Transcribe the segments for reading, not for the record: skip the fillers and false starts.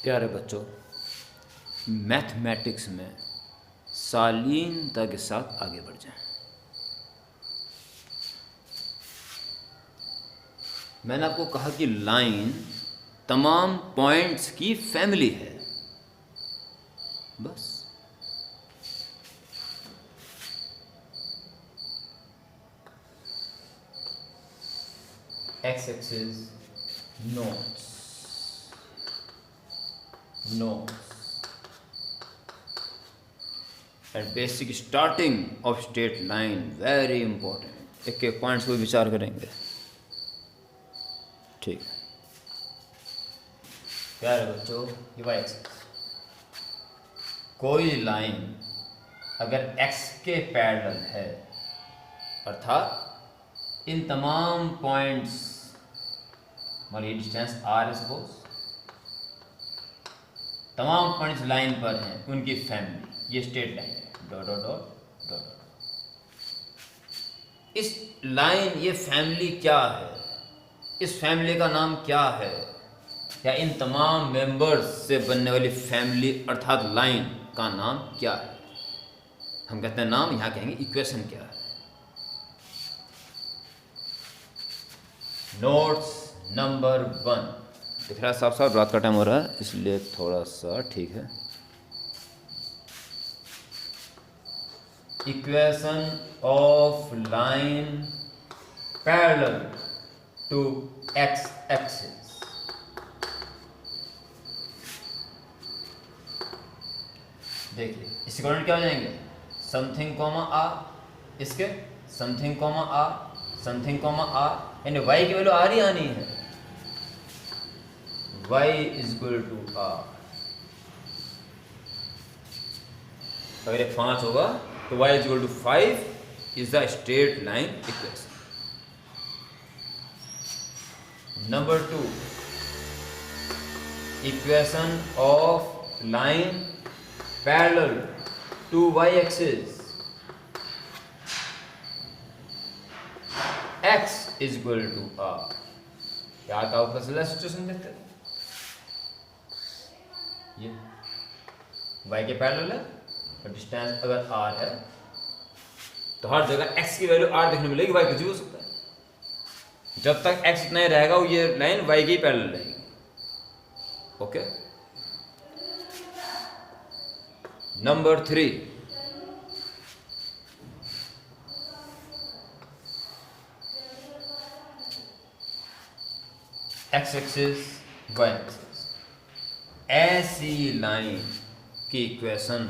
प्यारे बच्चों, मैथमेटिक्स में शालीनता के साथ आगे बढ़ जाएं। मैंने आपको कहा कि लाइन तमाम पॉइंट्स की फैमिली है। बस x axis notes and basic starting of straight line very important. एक एक पॉइंट्स पर विचार करेंगे। ठीक है प्यारे बच्चों, ये वाई एक्सिस, कोई लाइन अगर x के पैरेलल है, अर्थात इन तमाम पॉइंट्स, मान लीजिए डिस्टेंस r है सपोज, तमाम पॉइंट्स लाइन पर हैं, उनकी फैमिली, ये स्ट्रेट लाइन है, dot dot dot dot dot. इस लाइन, ये फैमिली क्या है, इस फैमिली का नाम क्या है, या इन तमाम मेंबर्स से बनने वाली फैमिली अर्थात लाइन का नाम क्या है? हम कहते हैं नाम, यहाँ कहेंगे इक्वेशन क्या है। नोट्स नंबर 1 दिख रहा है साफ साफ, रात का टाइम हो रहा है इसलिए थोड़ा सा ठीक है। Equation of line parallel to x axis. देखिए इसके कोऑर्डिनेट क्या हो जाएंगे, समथिंग कॉमा आर, इसके something comma r, something comma r, यानी वाई की वैल्यू आर ही आनी है। y is equal to r. अगर ये 5 होगा तो y is equal to 5 is the straight line equation. Number 2, equation of line parallel to y axis, x is equal to r। क्या था आपका सिचुएशन देखते हैं, ये y के पैरेलल है और डिस्टेंस अगर r है तो हर जगह x की वैल्यू r देखने मिलेगी, y कुछ भी हो सकता है। जब तक x इतना ही रहेगा वो ये लाइन y की पैरेलल रहेगी। Okay. Number 3, x axis y axis, ऐसी लाइन की इक्वेशन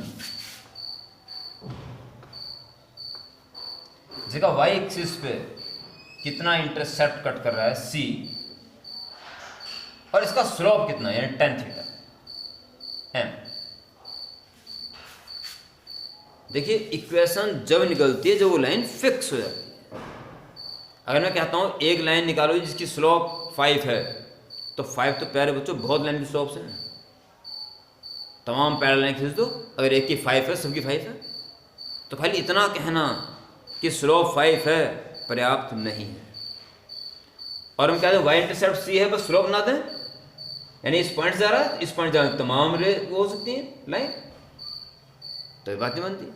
जिसका वाई एक्सिस पे कितना इंटरसेप्ट कट कर रहा है c, और इसका स्लोप कितना है यानी tan थीटा m। देखिए इक्वेशन जब निकलती है जब वो लाइन फिक्स हो जाती है। अगर मैं कहता हूँ एक लाइन निकालो जिसकी स्लोप 5 है, तो 5 तो प्यारे बच्चों बहुत लाइन की स्लोप्स हैं, तमाम पैरेलल लाइन खींच दो, अगर एक की 5 है सबकी 5 है, तो खाली इतना कहना कि स्लोप 5 है पर्याप्त नहीं है। और हम कहते हैं वाई इंटरसेप्ट सी है, बस स्लोप ना दें, यानी इस पॉइंट से जा रहा है, इस पॉइंट जा रहा है, तमाम रे वो हो सकती है लाइन, तो ये बात नहीं बनती।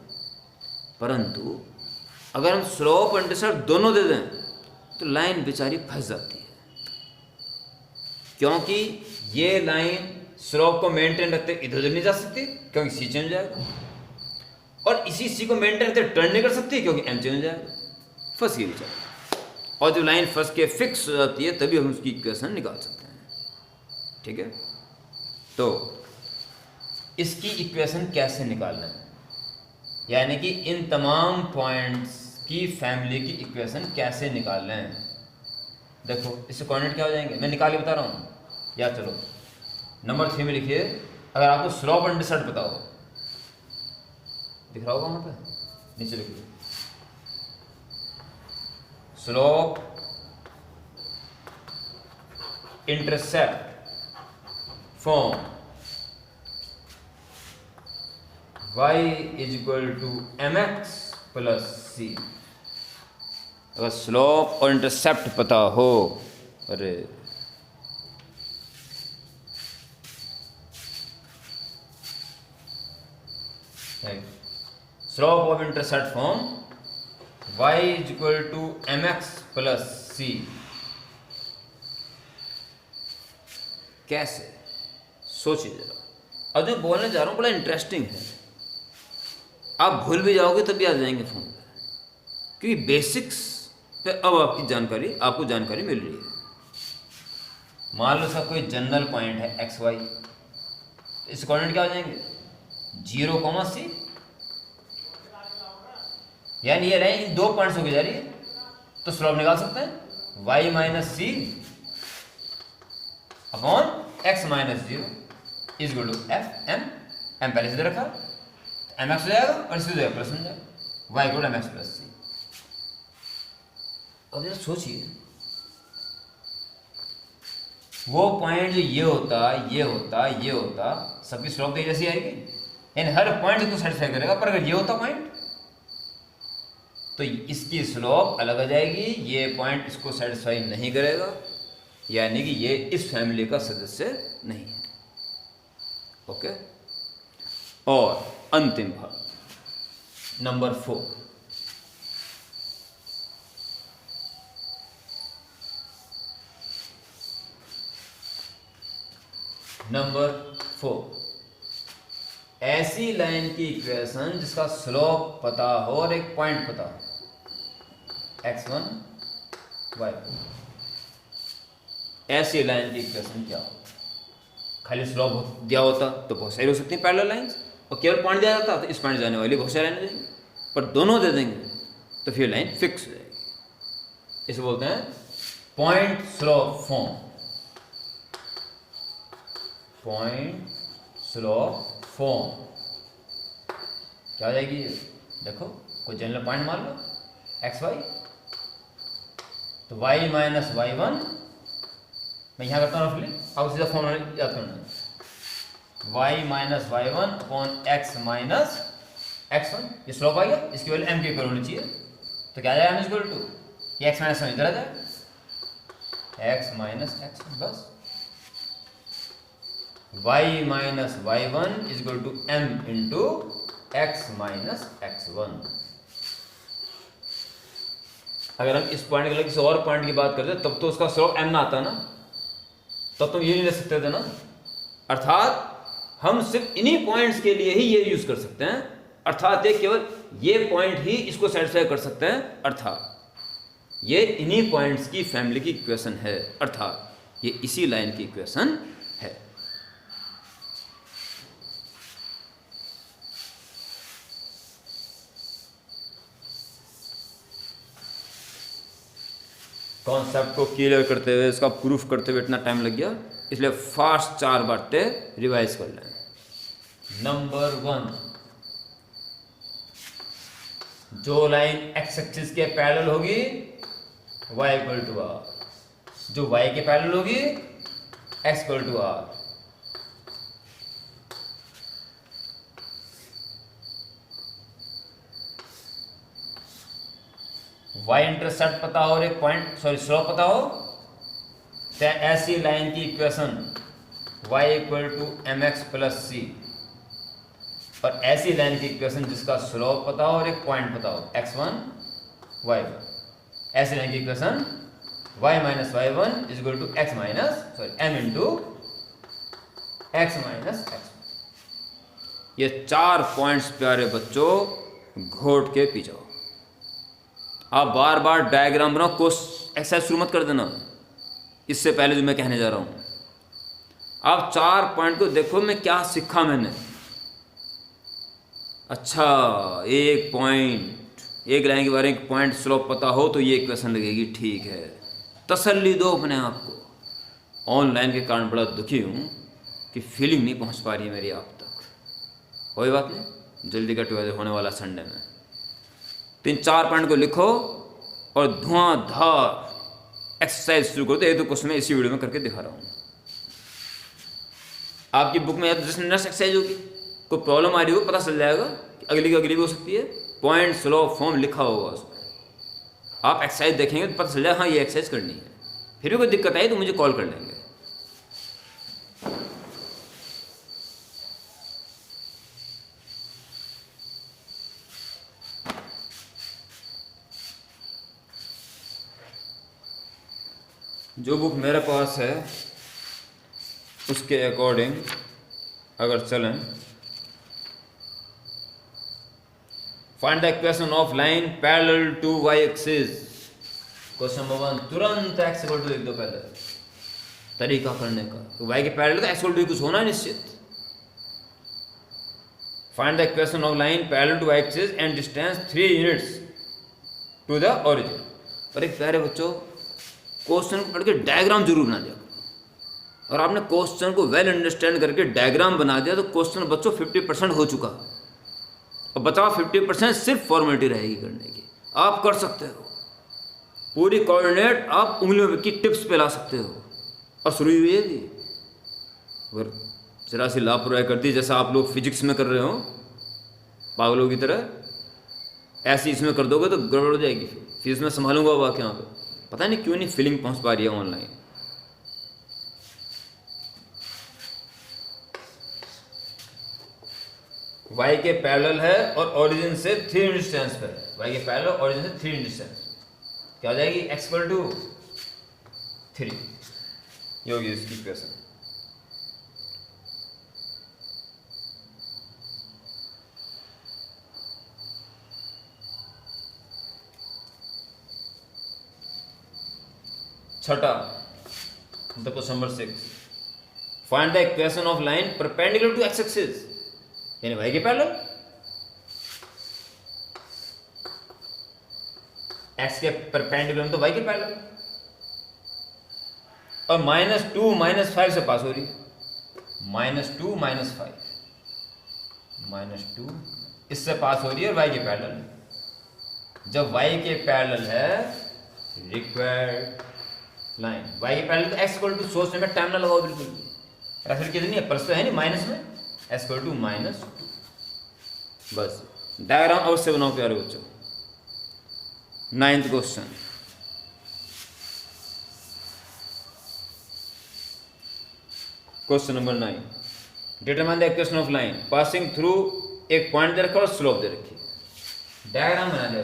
परंतु अगर हम स्लोप और इंटरसेप्ट दोनों दे दें तो लाइन बेचारी फंस जाती है, क्योंकि ये लाइन स्लोप को मेंटेन रखते इधर उधर नहीं जा सकती क्योंकि सी चेंज हो जाएगा, और इसी सी को मेंटेन रखते टर्न नहीं कर सकती क्योंकि एम चेंज हो जाएगा, फंस गई बेचारी। और जब लाइन फंस के फिक्स हो जाती है तभी हम उसकी इक्वेशन निकाल सकते हैं। ठीक है, तो इसकी इक्वेशन कैसे निकालना है, यानी कि इन तमाम पॉइंट्स की फैमिली की इक्वेशन कैसे निकालना है। देखो इससे कोऑर्डिनेट क्या हो जाएंगे, मैं निकाल के बता रहा हूँ, या चलो नंबर 3 में लिखिए। अगर आपको स्लोप और इंटरसेप्ट बताओ, दिख रहा होगा वहाँ पे नीचे लिखिए, slope intercept form y is equal to mx plus c। अगर स्लोप और इंटरसेप्ट पता हो, अरे slope of intercept form y is equal to mx plus c। कैसे, सोचिए जरा। अब जो बोलने जा रहा हूँ बड़ा इंटरेस्टिंग है, आप भूल भी जाओगे तब भी आ जाएंगे फोन पे, क्योंकि बेसिक्स पे अब आपको जानकारी मिल रही है। मान लो इसका कोई जनरल पॉइंट है एक्स वाई, इस कोऑर्डिनेट क्या हो जाएंगे 0, c, यानी ये लाइन 2 पॉइंट्स होके जा रही है, तो स्लोप निकाल सकते हैं y minus c upon x minus 0 is equal to f m. M पहले से दे रखा, एम एक्स हो जाएगा और इससे जाएगा प्लस हो जाएगा y equal to m x plus c. अब जरा सोचिए, वो पॉइंट जो ये होता सबकी स्लोप एक जैसी आएगी, यानी हर पॉइंट को सेटिस्फाई करेगा। पर अगर ये होता पॉइंट तो इसकी स्लोप अलग आ जाएगी, ये पॉइंट इसको सेटिस्फाई नहीं करेगा, यानी कि ये इस फैमिली का सदस्य नहीं है। ओके, और अंतिम भाग नंबर 4, ऐसी लाइन की इक्वेशन जिसका स्लोप पता हो और एक पॉइंट पता हो, x1 y1। ऐसी लाइन की इक्वेशन क्या हो? खाली स्लोप दिया होता तो बहुत सारी हो सकती है पैरेलल लाइंस, और केवल पॉइंट दिया जाता तो इस पॉइंट जाने वाली बहुत सारी लाइन हो जाएंगी, पर दोनों दे देंगे तो फिर लाइन फिक्स हो जाएगी। इसे बोलते हैं point slope form. Point slope form क्या हो जाएगी? देखो, कोई जनरल पॉइंट मान लो एक्स वाई, तो y माइनस y1, मैं यहाँ करता हूँ रफली, आप सीधा फॉर्म याद करना है y minus y1 upon x minus x1। ये स्लोप आ गया, इसकी वैल्यू m के इक्वल होनी चाहिए, तो क्या आ जाएगा m इक्वल टू ये x माइनस 1 इधर आ जाएगा x माइनस x1, बस y minus y1 is equal to m into x minus x1। अगर हम इस पॉइंट के लिए किसी और पॉइंट की बात करते तब तो उसका स्लोप m ना आता ना, तब तो ये नहीं ले सकते थे ना। अर्थात हम सिर्फ इन्हीं पॉइंट्स के लिए ही ये यूज कर सकते हैं, अर्थात ये केवल ये पॉइंट ही इसको सेटिस्फाई कर सकते हैं, अर्थात ये इन्हीं पॉइंट्स की फैमिली की इक्वेशन है, अर्थात ये इसी लाइन की इक्वेशन है। कॉन्सेप्ट को क्लियर करते हुए, इसका प्रूफ करते हुए इतना टाइम लग गया, इसलिए फास्ट 4 बातें रिवाइज कर लें। नंबर 1, जो लाइन एक्स एक्सिस के पैरेलल होगी y इक्वल टू आर, जो y के पैरेलल होगी x equal to r. y intercept पता हो और एक पॉइंट स्लोप पता हो, तो ऐसी लाइन की equation y equal to m x plus c, और ऐसी लाइन की इक्वेशन जिसका स्लोप पता हो और एक पॉइंट पता हो x1 y1, ऐसी लाइन की equation y minus y1 is equal to x minus m into x minus x। ये 4 पॉइंट्स प्यारे बच्चों घोट के पी जाओ। आप बार बार डायग्राम बनाओ, कोर्स एक्सरसाइज शुरू मत कर देना इससे पहले जो मैं कहने जा रहा हूँ। आप 4 पॉइंट को देखो, मैं क्या सीखा मैंने। अच्छा, एक पॉइंट, एक लाइन के बारे में पॉइंट स्लोप पता हो तो ये इक्वेशन लगेगी, ठीक है। तसल्ली दो अपने आप को। ऑनलाइन के कारण बड़ा दुखी हूँ कि फीलिंग नहीं पहुँच पा रही है मेरी आप तक। कोई बात नहीं, जल्दी गेट टुगेदर होने वाला संडे में। 3-4 पॉइंट को लिखो और धुआंधार एक्सरसाइज शुरू करो। तो 1-2 क्वेश्चन मैं इसी वीडियो में करके दिखा रहा हूँ। आपकी बुक में या तो जैसे नेक्स्ट एक्सरसाइज होगी, कोई प्रॉब्लम आ रही हो पता चल जाएगा कि अगली की अगली भी हो सकती है, पॉइंट स्लोप फॉर्म लिखा होगा उसमें। आप एक्सरसाइज देखेंगे तो पता चल जाएगा हाँ ये एक्सरसाइज करनी है। फिर भी कोई दिक्कत आई तो मुझे कॉल कर लेंगे। जो बुक मेरे पास है उसके अकॉर्डिंग अगर चलें, find the equation of line parallel to y axis. Question number 1, तुरंत x इक्वल टू लिख दो। पहले तरीका करने का, तो y के पैरेलल का x इक्वल टू कुछ होना है निश्चित। Find the equation of line parallel to y axis and distance 3 units to the origin. और एक प्यारे बच्चों, क्वेश्चन को पढ़ के डायग्राम जरूर बना दिया, और आपने क्वेश्चन को वेल अंडरस्टैंड करके डायग्राम बना दिया तो क्वेश्चन बच्चों 50% हो चुका, और बचा 50% सिर्फ फॉर्मेलिटी रहेगी करने की। आप कर सकते हो, पूरी कोऑर्डिनेट आप उंगलियों की टिप्स पे ला सकते हो। और शुरू हुई है कि अगर जरा सी लापरवाही करती जैसा आप लोग फिजिक्स में कर रहे हो पागलों की तरह, ऐसे इसमें कर दोगे तो गड़बड़ हो जाएगी। फिर इसमें संभालूंगा वाकई यहाँ पे, पता नहीं क्यों नहीं फीलिंग पहुँच पा रही है ऑनलाइन। y के पैरेलल है और ओरिजिन से 3 डिस्टेंस पर है। y के पैरेलल ओरिजिन से 3 डिस्टेंस, क्या हो जाएगी? x इक्वल टू 3, ये होगी इसकी इक्वेशन। छठा मतलब question number 6, find the equation of line perpendicular to x axis, यानी y के पैरेलल, x के परपेंडिकुलर तो y के पैरेलल, और -2 -5 से पास हो रही है। -2 -5, -2 इससे पास हो रही है और y के पैरेलल। जब y के पैरेलल है रिक्वायर्ड लाइन, y के पैरेलल तो x इक्वल टू, सोचने में टाइम ना लगाओ बिल्कुल, रेफर कितनी है, प्लस तो है नहीं माइनस में, x इक्वल टू -2। बस डायग्राम अवश्य बनाओ प्यारे बच्चों। 9th question, question number 9, determine the equation of line passing through, एक पॉइंट दे रखा और स्लोप दे रखी। डायग्राम बना दिया,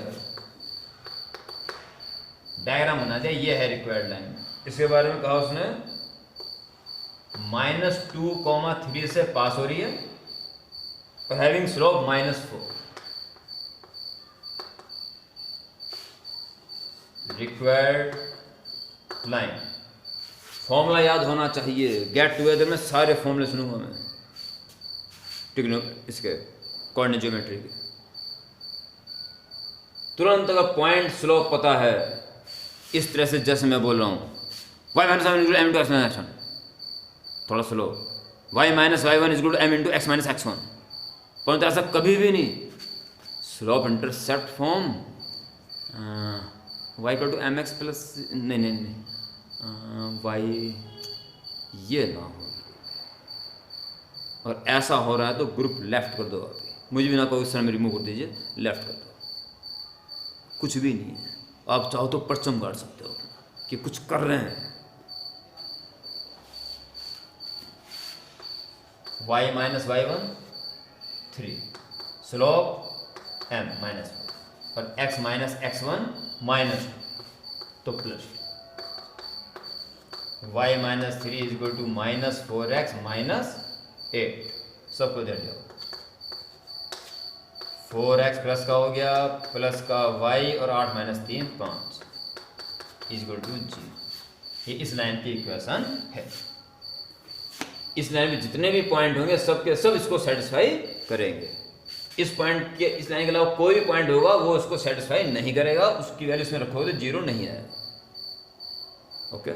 डायग्राम बना दिया, ये है रिक्वायर्ड लाइन। इसके बारे में कहा उसने -2, 3 से पास हो रही है और having slope -4। Required line, formula याद होना चाहिए। गेट टुगेदर में सारे फॉर्मूले सुनूंगा मैं, इसके कोऑर्डिनेट ज्योमेट्री के। तुरंत अगर पॉइंट स्लोप पता है, इस तरह से जैसे मैं बोल रहा हूँ, y - m × x-1, थोड़ा slow, y - y1 = m × x - x1, परंतु ऐसा कभी भी नहीं slope intercept form y = mx plus, नहीं y ये ना हो, और ऐसा हो रहा है तो ग्रुप लेफ्ट कर दो। आप मुझे भी ना कहो इस तरह में रिमूव कर दीजिए, लेफ्ट कर दो, कुछ भी नहीं है। आप चाहो तो परचम गाड़ सकते हो कि कुछ कर रहे हैं। y - y1 3, स्लोप m -1, और x - x1 -2, तो प्लस y - 3 = -4x - 8, सबको दे दिया। 4x प्लस का हो गया, प्लस का y, और 8 - 3 5 = 0। ये इस लाइन की इक्वेशन है। इस लाइन में जितने भी पॉइंट होंगे सब के सब इसको सेटिस्फाई करेंगे। इस पॉइंट के, इस लाइन के अलावा कोई भी पॉइंट होगा वो इसको सेटिस्फाई नहीं करेगा, उसकी वैल्यू इसमें रखोगे तो 0 नहीं आएगा। ओके,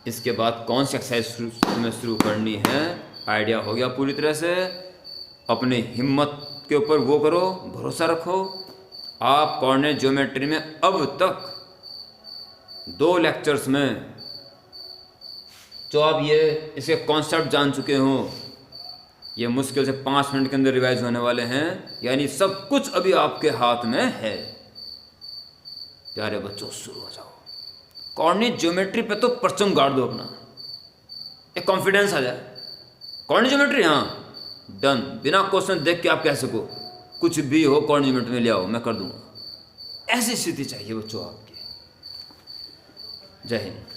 इसके बाद कौन सी एक्सरसाइज में शुरू करनी है, आइडिया हो गया पूरी तरह से। अपनी हिम्मत के ऊपर वो करो, भरोसा रखो। आप कोऑर्डिनेट ज्योमेट्री में अब तक 2 लेक्चर्स में जो आप ये इसके कॉन्सेप्ट जान चुके हो, ये मुश्किल से 5 मिनट के अंदर रिवाइज होने वाले हैं, यानी सब कुछ अभी आपके हाथ में है। प्यारे बच्चों शुरू हो जाओ। कोऑर्डिनेट ज्योमेट्री पे तो परचम गाड़ दो अपना, एक कॉन्फिडेंस आ जाए। कोऑर्डिनेट ज्योमेट्री, हाँ डन, बिना क्वेश्चन देख के आप कह सको कुछ भी हो कोऑर्डिनेट ज्योमेट्री में ले आओ, मैं कर दूंगा। ऐसी स्थिति चाहिए बच्चों आपकी। जय हिंद।